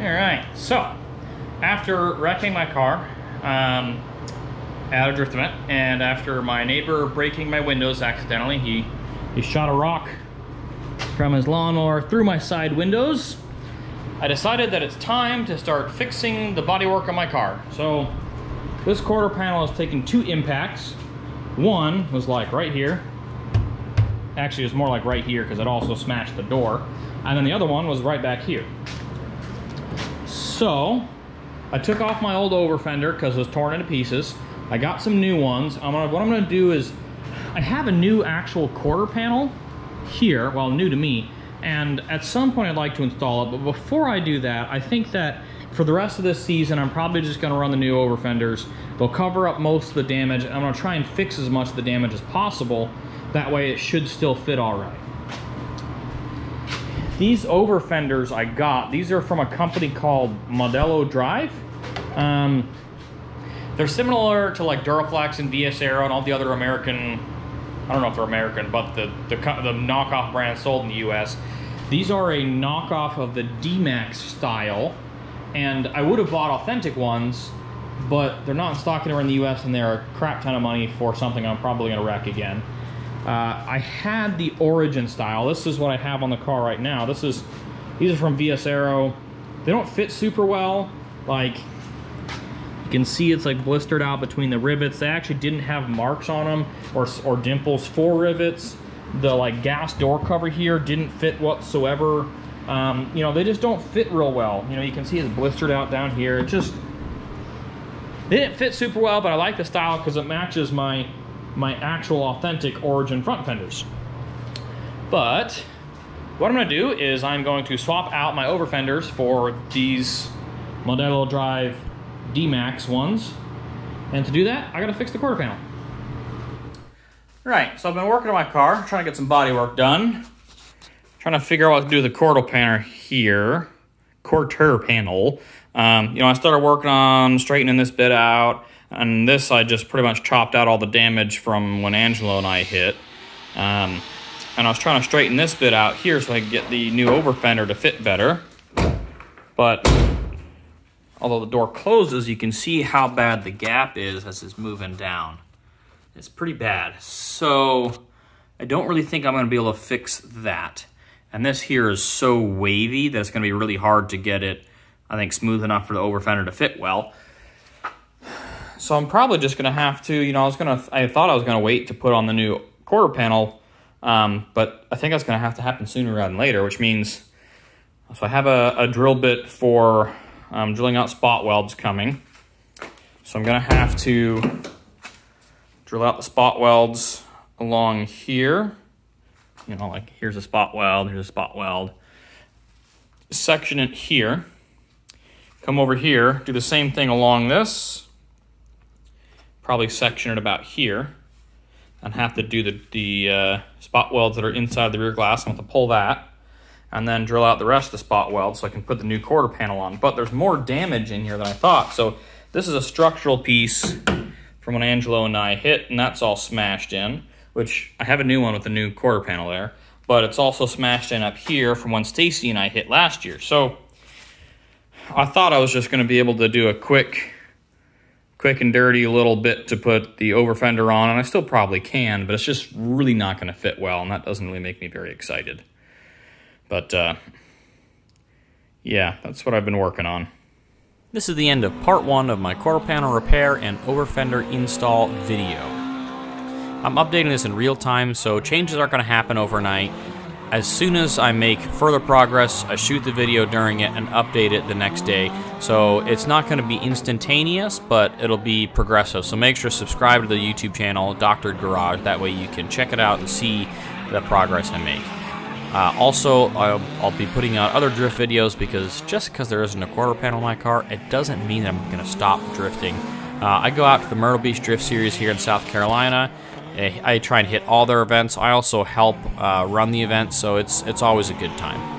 Alright, so after wrecking my car at a drift event, and after my neighbor breaking my windows accidentally, he shot a rock from his lawnmower through my side windows, I decided that it's time to start fixing the bodywork on my car. So this quarter panel has taken 2 impacts. One was like right here. Actually, it was more like right here because it also smashed the door. And then the other one was right back here. So I took off my old OVERFENDER because it was torn into pieces. I got some new ones. What I'm gonna do is, I have a new actual quarter panel here, well, new to me, and at some point I'd like to install it, but before I do that, I think that for the rest of this season, I'm probably just gonna run the new OVERFENDERs. They'll cover up most of the damage, and I'm gonna try and fix as much of the damage as possible. That way it should still fit all right. These OVERFENDERs I got, these are from a company called Modelo Drive. They're similar to like Duraflex and VS Aero and all the other American, I don't know if they're American, but the knockoff brands sold in the US. These are a knockoff of the D-Max style, and I would have bought authentic ones, but they're not in stock anywhere in the US, and they're a crap ton of money for something I'm probably gonna wreck again. I had the Origin style. This is what I have on the car right now. These are from VS Aero. They don't fit super well. Like, you can see it's like blistered out between the rivets. They actually didn't have marks on them or dimples for rivets. The like gas door cover here didn't fit whatsoever. You know, they just don't fit real well. You know, you can see it's blistered out down here. They didn't fit super well, but I like the style because it matches my actual authentic Origin front fenders. But what I'm gonna do is I'm going to swap out my OVERFENDERs for these Modelo Drive D-Max ones. And to do that, I gotta fix the quarter panel. Right, so I've been working on my car, trying to get some body work done. Trying to figure out what to do with the quarter panel here. Quarter panel. You know, I started working on straightening this bit out. And this, I just pretty much chopped out all the damage from when Angelo and I hit. And I was trying to straighten this bit out here so I could get the new OVERFENDER to fit better. But although the door closes, you can see how bad the gap is as it's moving down. It's pretty bad. So I don't really think I'm going to be able to fix that. And this here is so wavy that it's going to be really hard to get it, I think, smooth enough for the OVERFENDER to fit well. So I'm probably just gonna have to, you know, I thought I was gonna wait to put on the new quarter panel, but I think that's gonna have to happen sooner rather than later, which means, so I have a drill bit for drilling out spot welds coming. So I'm gonna have to drill out the spot welds along here. You know, like here's a spot weld, here's a spot weld. Section it here. Come over here, do the same thing along this. Probably section it about here, and have to do the spot welds that are inside the rear glass. I'm going to pull that, and then drill out the rest of the spot welds so I can put the new quarter panel on. But there's more damage in here than I thought. So this is a structural piece from when Angelo and I hit, and that's all smashed in, which I have a new one with the new quarter panel there, but it's also smashed in up here from when Stacy and I hit last year. So I thought I was just going to be able to do a quick and dirty little bit to put the OVERFENDER on, and I still probably can, but it's just really not going to fit well, and that doesn't really make me very excited. But, yeah, that's what I've been working on. This is the end of part 1 of my quarter panel repair and OVERFENDER install video. I'm updating this in real time, so changes aren't going to happen overnight. As soon as I make further progress, I shoot the video during it and update it the next day. So it's not going to be instantaneous, but it'll be progressive. So make sure to subscribe to the YouTube channel, Dr. Garage. That way you can check it out and see the progress I make. Also, I'll be putting out other drift videos because just because there isn't a quarter panel in my car, it doesn't mean that I'm going to stop drifting. I go out to the Myrtle Beach Drift Series here in South Carolina. I try and hit all their events. I also help run the event, so it's always a good time.